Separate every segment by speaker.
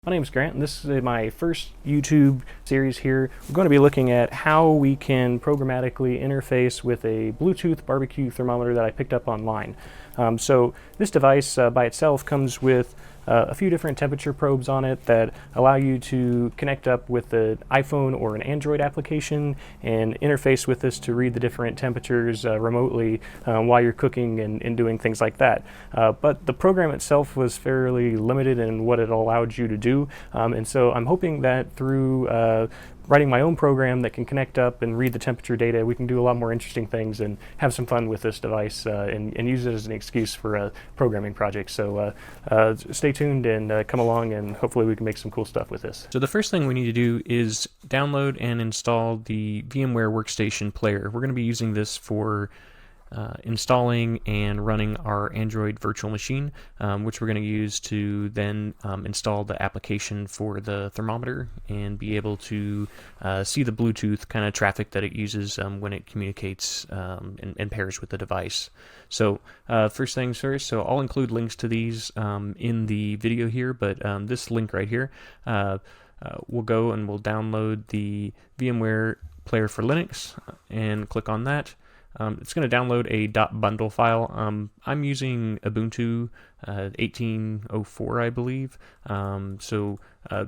Speaker 1: My name is Grant, and this is my first YouTube series here. We're going to be looking at how we can programmatically interface with a Bluetooth BBQ thermometer that I picked up online. So this device by itself comes with a few different temperature probes on it that allow you to connect up with an iPhone or an Android application and interface with this to read the different temperatures remotely while you're cooking and doing things like that. But the program itself was fairly limited in what it allowed you to do, and so I'm hoping that through writing my own program that can connect up and read the temperature data, we can do a lot more interesting things and have some fun with this device and use it as an excuse for a programming project. So stay tuned and come along, and hopefully we can make some cool stuff with this. So the first thing we need to do is download and install the VMware Workstation Player. We're going to be using this for installing and running our Android virtual machine, which we're going to use to then install the application for the thermometer and be able to see the Bluetooth kind of traffic that it uses when it communicates and pairs with the device. So first things first, so I'll include links to these in the video here, but this link right here, we'll go and we'll download the VMware Player for Linux and click on that. It's going to download a .bundle file. I'm using Ubuntu 18.04, I believe. So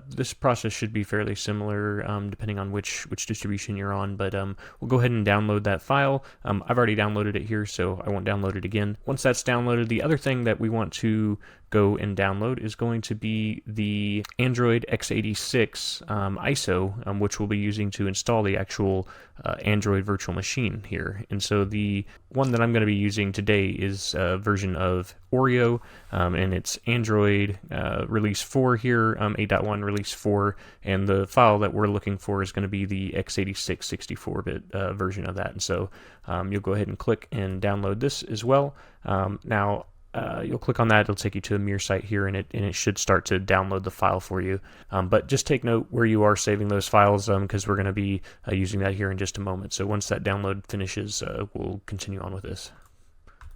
Speaker 1: this process should be fairly similar depending on which distribution you're on, but we'll go ahead and download that file. I've already downloaded it here, so I won't download it again. Once that's downloaded, the other thing that we want to go and download is going to be the Android X86 ISO, which we'll be using to install the actual Android virtual machine here. And so the one that I'm going to be using today is a version of Oreo, and it's Android release 4 here, 8.1 release 4, and the file that we're looking for is going to be the X86 64-bit version of that. And so you'll go ahead and click and download this as well. Now you'll click on that, it'll take you to a mirror site here, and it should start to download the file for you. But just take note where you are saving those files, because we're going to be using that here in just a moment. So once that download finishes, we'll continue on with this.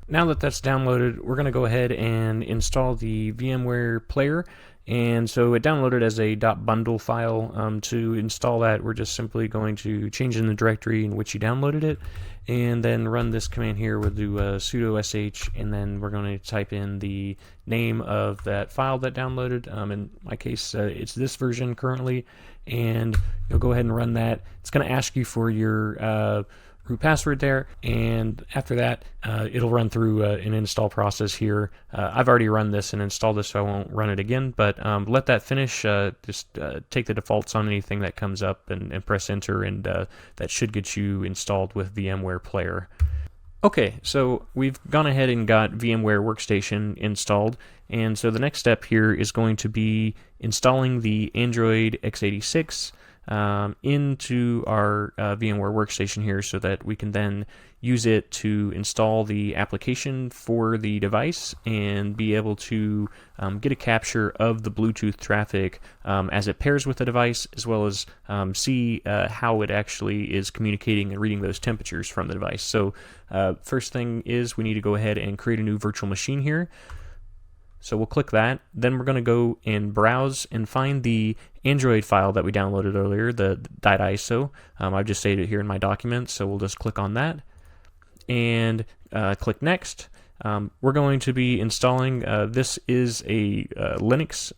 Speaker 1: Now that that's downloaded, we're going to go ahead and install the VMware Player. And so it downloaded as a .bundle file. To install that, we're just simply going to change in the directory in which you downloaded it, and then run this command here. We'll do sudo sh, and then we're going to type in the name of that file that downloaded. In my case, it's this version currently, and you'll go ahead and run that. It's going to ask you for your root password there, and after that it'll run through an install process here. I've already run this and installed this, so I won't run it again, but let that finish. Just take the defaults on anything that comes up and press enter, and that should get you installed with VMware Player. Okay, so we've gone ahead and got VMware Workstation installed, and so the next step here is going to be installing the Android X86 into our VMware Workstation here, so that we can then use it to install the application for the device and be able to get a capture of the Bluetooth traffic as it pairs with the device, as well as see how it actually is communicating and reading those temperatures from the device. So first thing is we need to go ahead and create a new virtual machine here. So we'll click that. Then we're going to go and browse and find the Android file that we downloaded earlier, the .iso. I've just saved it here in my documents, so we'll just click on that and click next. We're going to be installing, this is a Linux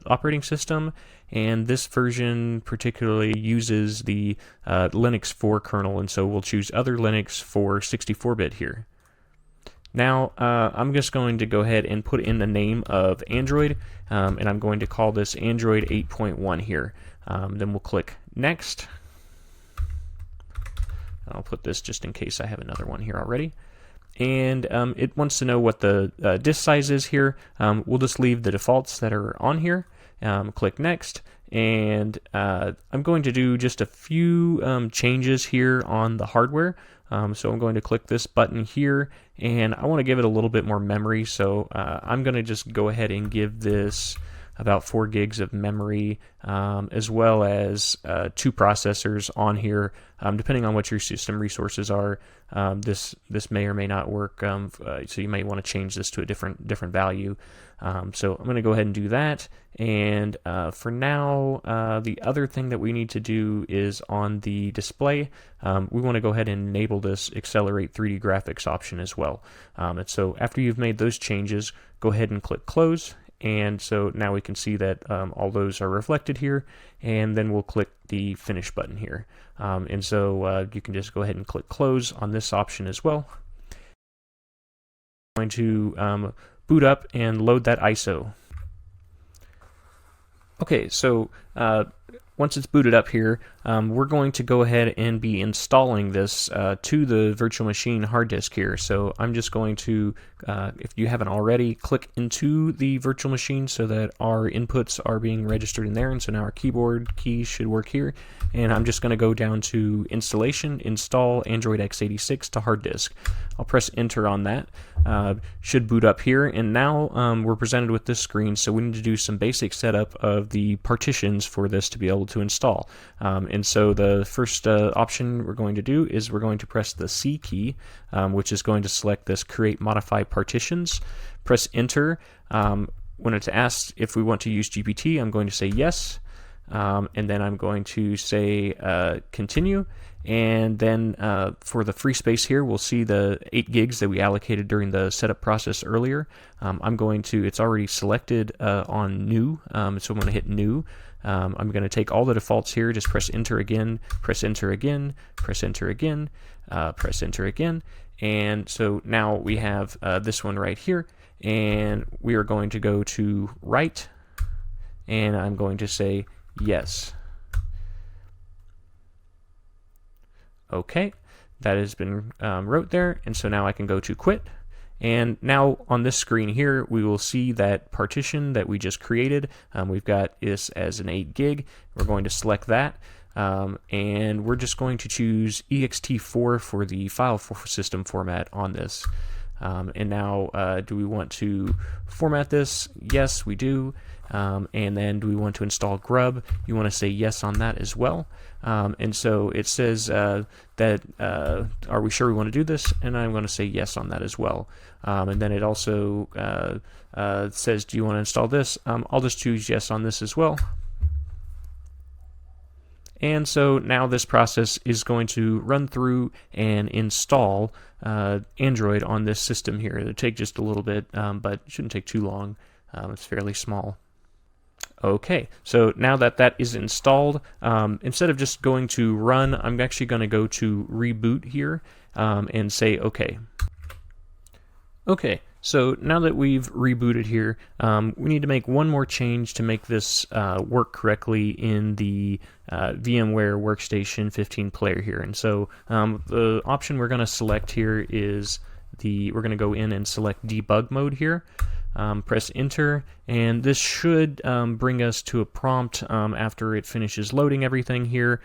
Speaker 1: operating system, and this version particularly uses the Linux 4 kernel, and so we'll choose other Linux for 64-bit here. Now, I'm just going to go ahead and put in the name of Android, and I'm going to call this Android 8.1 here. Then we'll click Next. I'll put this just in case I have another one here already. And it wants to know what the disk size is here. We'll just leave the defaults that are on here. Click Next. And I'm going to do just a few changes here on the hardware. So I'm going to click this button here, and I want to give it a little bit more memory, so I'm going to just go ahead and give this about 4 gigs of memory, as well as 2 processors on here. Depending on what your system resources are, this may or may not work, so you might want to change this to a different value. So I'm going to go ahead and do that, and for now, the other thing that we need to do is on the display, we want to go ahead and enable this Accelerate 3D Graphics option as well. And so after you've made those changes, go ahead and click Close, and so now we can see that all those are reflected here, and then we'll click the Finish button here. And so you can just go ahead and click Close on this option as well. I'm going to boot up and load that ISO. Okay, so once it's booted up here, we're going to go ahead and be installing this to the virtual machine hard disk here. So I'm just going to, if you haven't already, click into the virtual machine so that our inputs are being registered in there. And so now our keyboard keys should work here. And I'm just going to go down to Installation, Install Android X86 to hard disk. I'll press Enter on that. Should boot up here, and now we're presented with this screen, so we need to do some basic setup of the partitions for this to be able to install. And so the first option we're going to do is we're going to press the C key, which is going to select this Create Modify Partitions. Press Enter. When it's asked if we want to use GPT, I'm going to say yes, and then I'm going to say Continue. And then for the free space here, we'll see the 8 gigs that we allocated during the setup process earlier. I'm going to, it's already selected on New, so I'm going to hit New. I'm going to take all the defaults here, just press Enter again, press Enter again, press Enter again, press Enter again. And so now we have this one right here, and we are going to go to Write, and I'm going to say yes. Okay, that has been wrote there, and so now I can go to Quit. And now on this screen here, we will see that partition that we just created. We've got this as an 8 gig. We're going to select that, and we're just going to choose ext4 for the file system format on this. And now, do we want to format this? Yes, we do. And then do we want to install Grub? You want to say yes on that as well. And so it says that, are we sure we want to do this? And I'm going to say yes on that as well. And then it also says, do you want to install this? I'll just choose yes on this as well. And so now this process is going to run through and install Android on this system here. It'll take just a little bit, but it shouldn't take too long. It's fairly small. Okay, so now that that is installed, instead of just going to run, I'm actually going to go to reboot here and say OK. Okay, so now that we've rebooted here, we need to make one more change to make this work correctly in the VMware Workstation 15 player here. And so the option we're going to select here is we're going to go in and select debug mode here. Press Enter, and this should bring us to a prompt after it finishes loading everything here.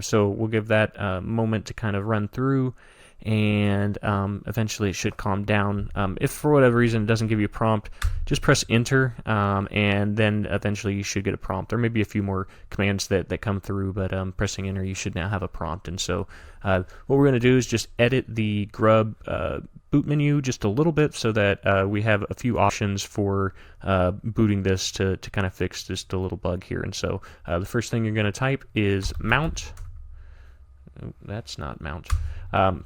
Speaker 1: So we'll give that a moment to kind of run through, and eventually it should calm down. If for whatever reason it doesn't give you a prompt, just press Enter, and then eventually you should get a prompt. There may be a few more commands that come through, but pressing Enter, you should now have a prompt. And so what we're going to do is just edit the Grub boot menu just a little bit so that we have a few options for booting this to kind of fix just a little bug here. And so the first thing you're going to type is mount. Oh, that's not mount.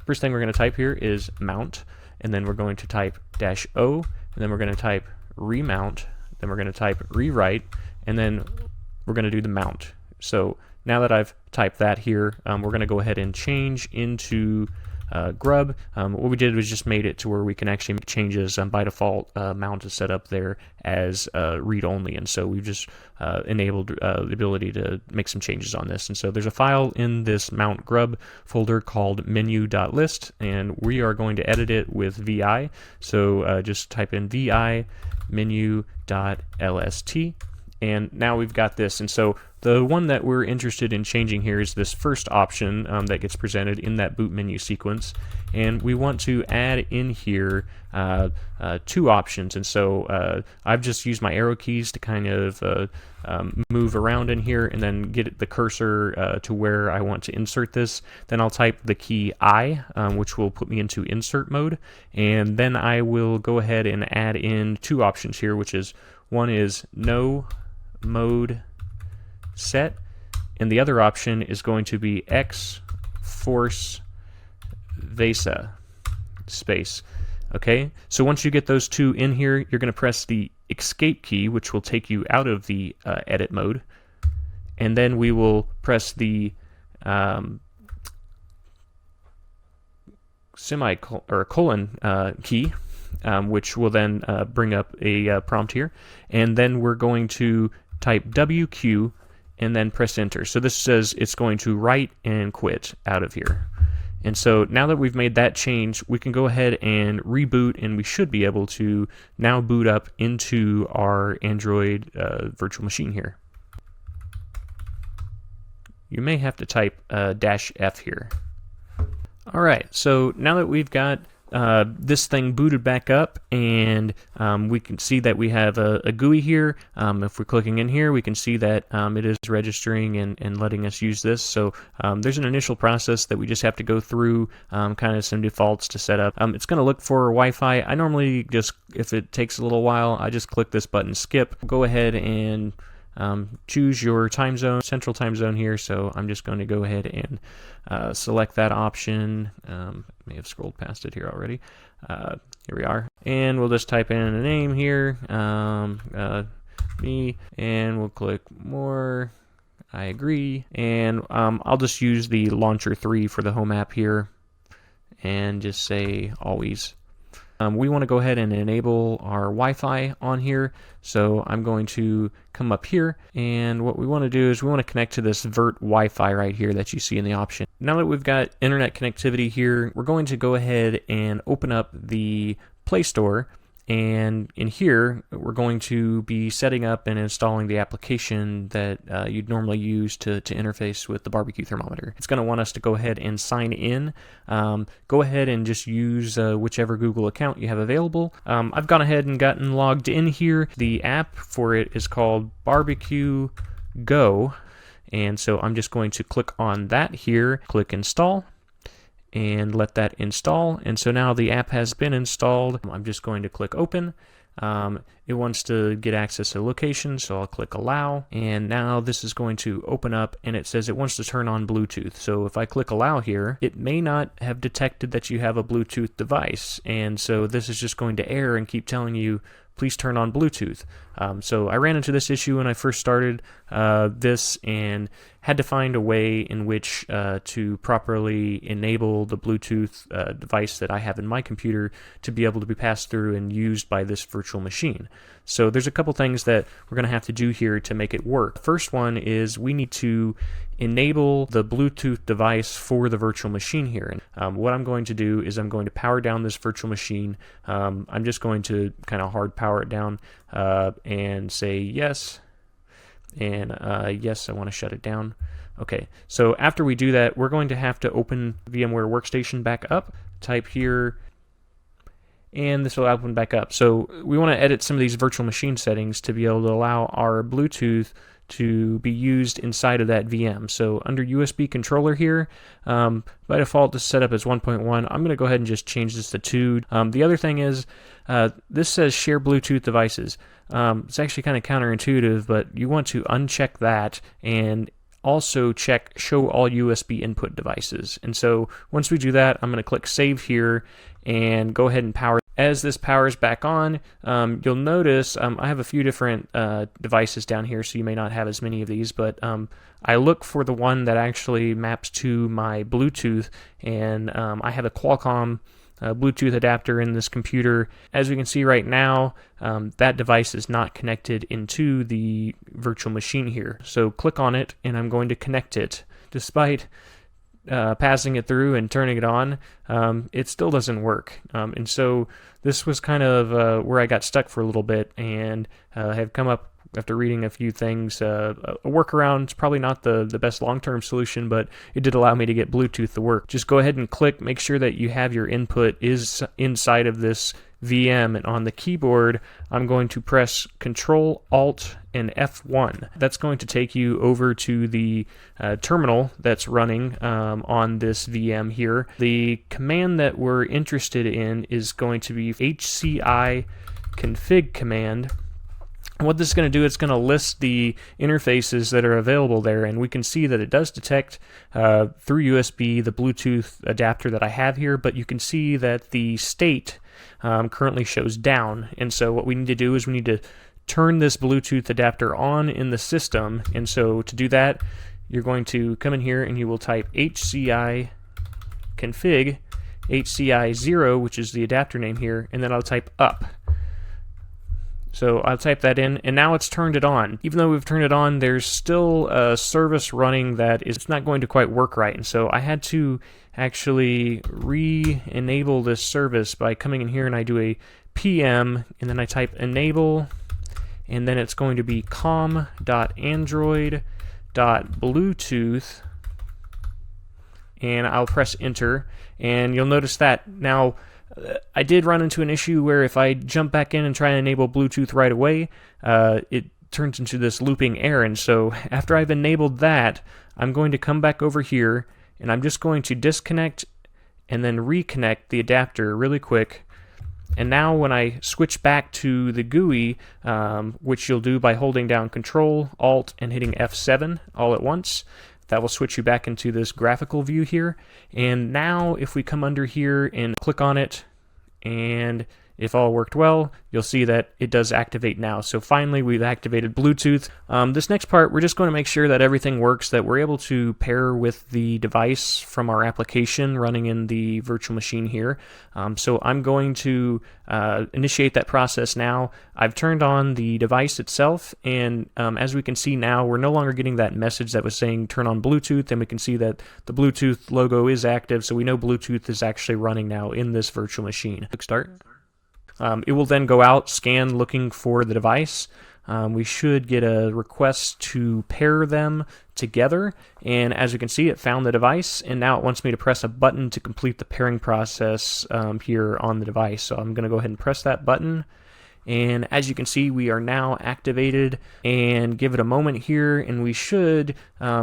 Speaker 1: First thing we're going to type here is mount, and then we're going to type -O, and then we're going to type remount, then we're going to type rewrite, and then we're going to do the mount. So now that I've typed that here, we're going to go ahead and change into Grub. What we did was just made it to where we can actually make changes. By default, mount is set up there as read-only, and so we've just enabled the ability to make some changes on this. And so there's a file in this mount grub folder called menu.list, and we are going to edit it with VI. So just type in VI menu.lst, and now we've got this. And so the one that we're interested in changing here is this first option that gets presented in that boot menu sequence, and we want to add in here two options. And so I've just used my arrow keys to kind of move around in here and then get the cursor to where I want to insert this. Then I'll type the key I, which will put me into insert mode, and then I will go ahead and add in two options here, which is one is no mode set, and the other option is going to be X force VESA space. Okay, so once you get those two in here, you're going to press the escape key, which will take you out of the edit mode, and then we will press the colon key, which will then bring up a prompt here, and then we're going to type WQ and then press enter. So this says it's going to write and quit out of here. And so now that we've made that change, we can go ahead and reboot, and we should be able to now boot up into our Android virtual machine here. You may have to type -F here. All right, so now that we've got this thing booted back up, and we can see that we have a GUI here. If we're clicking in here, we can see that it is registering and letting us use this. So there's an initial process that we just have to go through, kind of some defaults to set up. It's going to look for Wi-Fi. I normally just, if it takes a little while, I just click this button, skip. Go ahead and choose your time zone, central time zone here. So I'm just going to go ahead and select that option. May have scrolled past it here already. Here we are, and we'll just type in a name here, me, and we'll click more. I agree, and I'll just use the Launcher 3 for the home app here, and just say always. We want to go ahead and enable our Wi-Fi on here, so I'm going to come up here, and what we want to do is we want to connect to this Vert Wi-Fi right here that you see in the option. Now that we've got internet connectivity here, we're going to go ahead and open up the Play Store, and in here we're going to be setting up and installing the application that you'd normally use to interface with the BBQ thermometer. It's going to want us to go ahead and sign in. Go ahead and just use whichever Google account you have available. I've gone ahead and gotten logged in here. The app for it is called BBQ Go, and so I'm just going to click on that here, click install, and let that install. And so now the app has been installed. I'm just going to click open. It wants to get access to location, so I'll click allow, and now this is going to open up, and it says it wants to turn on Bluetooth. So if I click allow here, it may not have detected that you have a Bluetooth device, and so this is just going to error and keep telling you please turn on Bluetooth. So I ran into this issue when I first started this, and had to find a way in which to properly enable the Bluetooth device that I have in my computer to be able to be passed through and used by this virtual machine. So there's a couple things that we're going to have to do here to make it work. First one is we need to enable the Bluetooth device for the virtual machine here. And what I'm going to do is I'm going to power down this virtual machine. I'm just going to kind of hard power it down and say yes. And yes, I want to shut it down. Okay, so after we do that, we're going to have to open VMware Workstation back up. Type here, and this will open back up. So we want to edit some of these virtual machine settings to be able to allow our Bluetooth to be used inside of that VM. So under USB controller here, by default this is set up as 1.1. I'm going to go ahead and just change this to 2. The other thing is, this says share Bluetooth devices. It's actually kind of counterintuitive, but you want to uncheck that and also check show all USB input devices. And so once we do that, I'm going to click save here and go ahead and power. As this powers back on, you'll notice I have a few different devices down here, so you may not have as many of these, but I look for the one that actually maps to my Bluetooth, and I have a Qualcomm Bluetooth adapter in this computer. As we can see right now, that device is not connected into the virtual machine here. So click on it, and I'm going to connect it. Despite passing it through and turning it on, it still doesn't work. And so this was kind of where I got stuck for a little bit, and have come up after reading a few things, a workaround. It's probably not the best long-term solution, but it did allow me to get Bluetooth to work. Just go ahead and click, make sure that you have your input is inside of this VM, and on the keyboard I'm going to press Control Alt and F1. That's going to take you over to the terminal that's running on this VM here. The command that we're interested in is going to be HCI config command. And what this is going to do, it's going to list the interfaces that are available there, and we can see that it does detect through USB the Bluetooth adapter that I have here, but you can see that the state currently shows down. And so what we need to do is we need to turn this Bluetooth adapter on in the system. And so to do that, you're going to come in here and you will type HCI config HCI 0, which is the adapter name here, and then I'll type up. So I'll type that in, and now it's turned it on. Even though we've turned it on, there's still a service running that is not going to quite work right. And so I had to actually re-enable this service by coming in here, and I do a PM, and then I type enable, and then it's going to be com.android.bluetooth, and I'll press enter, and you'll notice that now I did run into an issue where if I jump back in and try to enable Bluetooth right away, it turns into this looping error. And so after I've enabled that, I'm going to come back over here, and I'm just going to disconnect and then reconnect the adapter really quick. And now when I switch back to the GUI, which you'll do by holding down Control, Alt, and hitting F7 all at once, that will switch you back into this graphical view here. And now if we come under here and click on it, and if all worked well, you'll see that it does activate now. So finally we've activated Bluetooth. This next part, we're just going to make sure that everything works, that we're able to pair with the device from our application running in the virtual machine here. So I'm going to initiate that process now. I've turned on the device itself, and as we can see now, we're no longer getting that message that was saying turn on Bluetooth, and we can see that the Bluetooth logo is active, so we know Bluetooth is actually running now in this virtual machine. Click start. It will then go out, scan, looking for the device. We should get a request to pair them together, and as you can see, it found the device, and now it wants me to press a button to complete the pairing process here on the device. So I'm going to go ahead and press that button, and as you can see, we are now activated, and give it a moment here, and we should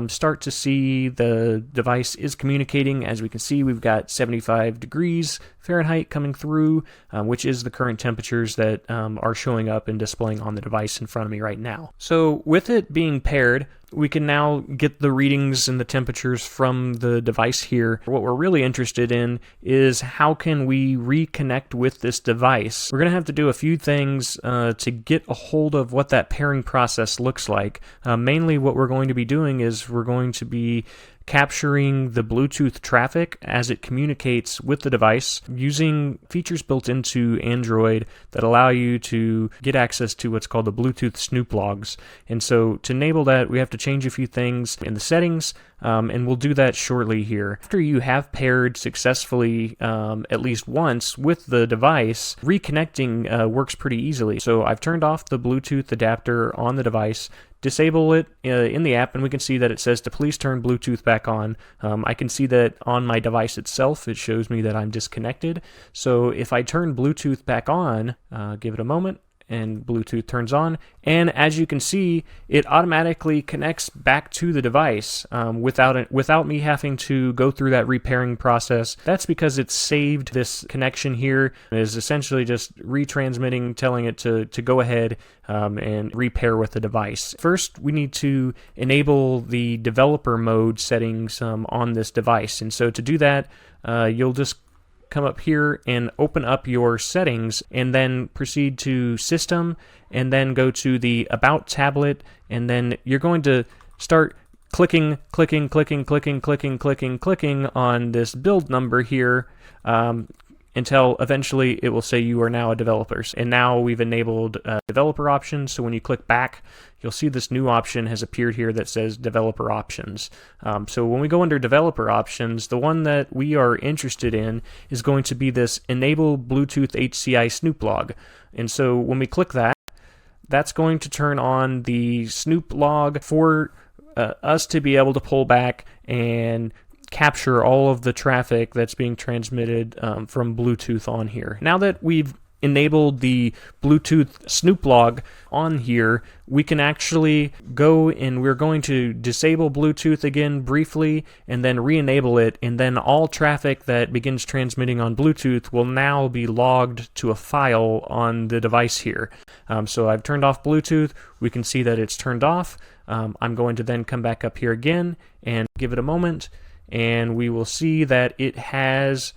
Speaker 1: start to see the device is communicating. As we can see, we've got 75 degrees Fahrenheit coming through, which is the current temperatures that are showing up and displaying on the device in front of me right now. So with it being paired, we can now get the readings and the temperatures from the device here. What we're really interested in is how can we reconnect with this device. We're going to have to do a few things to get a hold of what that pairing process looks like. Mainly what we're going to be doing is we're going to be capturing the Bluetooth traffic as it communicates with the device using features built into Android that allow you to get access to what's called the Bluetooth snoop logs. And so to enable that, we have to change a few things in the settings, and we'll do that shortly here. After you have paired successfully at least once with the device, reconnecting works pretty easily. So I've turned off the Bluetooth adapter on the device, disable it in the app, and we can see that it says to please turn Bluetooth back on. I can see that on my device itself, it shows me that I'm disconnected. So if I turn Bluetooth back on, give it a moment, and Bluetooth turns on, and as you can see, it automatically connects back to the device without me having to go through that repairing process. That's because it's saved this connection here. It is essentially just retransmitting, telling it to go ahead and repair with the device. First, we need to enable the developer mode settings on this device, and so to do that, you'll just come up here and open up your settings, and then proceed to System, and then go to the About tablet, and then you're going to start clicking on this build number here until eventually it will say you are now a developer. And now we've enabled developer options, so when you click back, you'll see this new option has appeared here that says developer options. So when we go under developer options, the one that we are interested in is going to be this enable Bluetooth HCI snoop log. And so when we click that, That's going to turn on the snoop log for us to be able to pull back and capture all of the traffic that's being transmitted from Bluetooth on here. Now that we've enabled the Bluetooth snoop log on here, we can actually go and we're going to disable Bluetooth again briefly and then re-enable it, and then all traffic that begins transmitting on Bluetooth will now be logged to a file on the device here. So I've turned off Bluetooth. We can see that it's turned off. I'm going to then come back up here again and give it a moment, and we will see that it has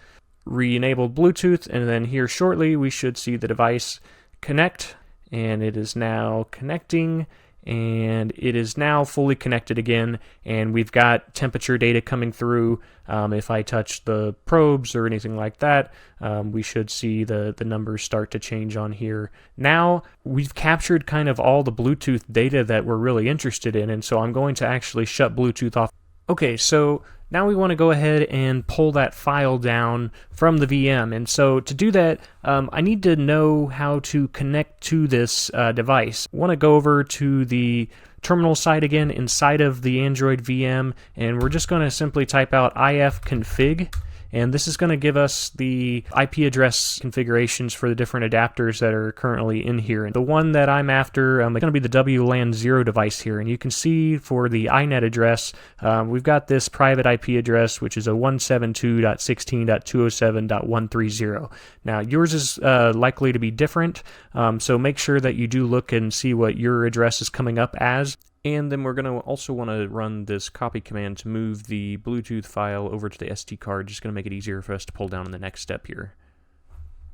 Speaker 1: re-enabled Bluetooth, and then here shortly we should see the device connect, and it is now connecting, and it is now fully connected again, and we've got temperature data coming through. If I touch the probes or anything like that, we should see the numbers start to change on here. Now we've captured kind of all the Bluetooth data that we're really interested in, and so I'm going to actually shut Bluetooth off. Okay, so now we want to go ahead and pull that file down from the VM. And so to do that, I need to know how to connect to this device. I want to go over to the terminal side again inside of the Android VM, and we're just going to simply type out ifconfig. And this is going to give us the IP address configurations for the different adapters that are currently in here. And the one that I'm after is going to be the WLAN 0 device here. And you can see for the iNet address, we've got this private IP address, which is a 172.16.207.130. Now, yours is likely to be different, so make sure that you do look and see what your address is coming up as. And then we're going to also want to run this copy command to move the Bluetooth file over to the SD card, just going to make it easier for us to pull down in the next step here.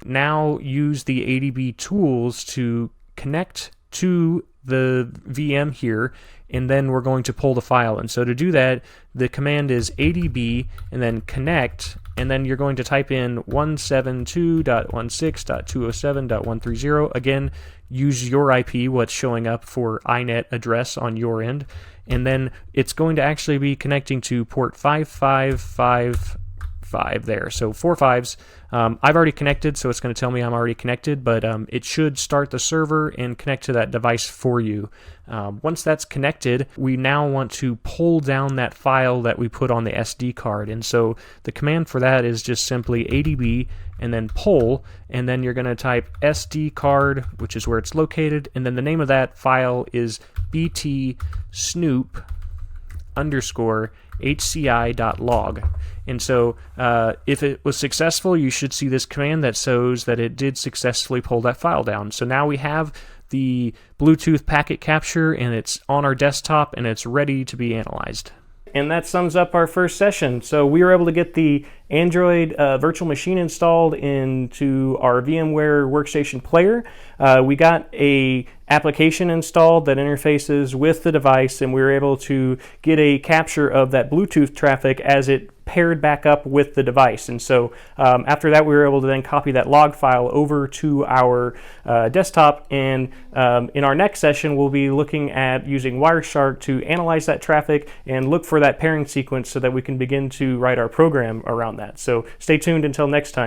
Speaker 1: Now use the ADB tools to connect to the VM here, and then we're going to pull the file. And so to do that, the command is ADB and then connect, and then you're going to type in 172.16.207.130. Again, use your IP, what's showing up for iNet address on your end, and then it's going to actually be connecting to port 5555 there. So 4 5s. I've already connected, so it's going to tell me I'm already connected, but it should start the server and connect to that device for you. Once that's connected, we now want to pull down that file that we put on the SD card. And so the command for that is just simply ADB and then pull, and then you're going to type SD card, which is where it's located, and then the name of that file is btsnoop_hci.log. And so if it was successful, you should see this command that shows that it did successfully pull that file down. So now we have the Bluetooth packet capture, and it's on our desktop, and it's ready to be analyzed. And that sums up our first session. So we were able to get the Android virtual machine installed into our VMware Workstation Player. We got a application installed that interfaces with the device, and we were able to get a capture of that Bluetooth traffic as it paired back up with the device. And so after that, we were able to then copy that log file over to our desktop, and in our next session we'll be looking at using Wireshark to analyze that traffic and look for that pairing sequence so that we can begin to write our program around that. So stay tuned until next time.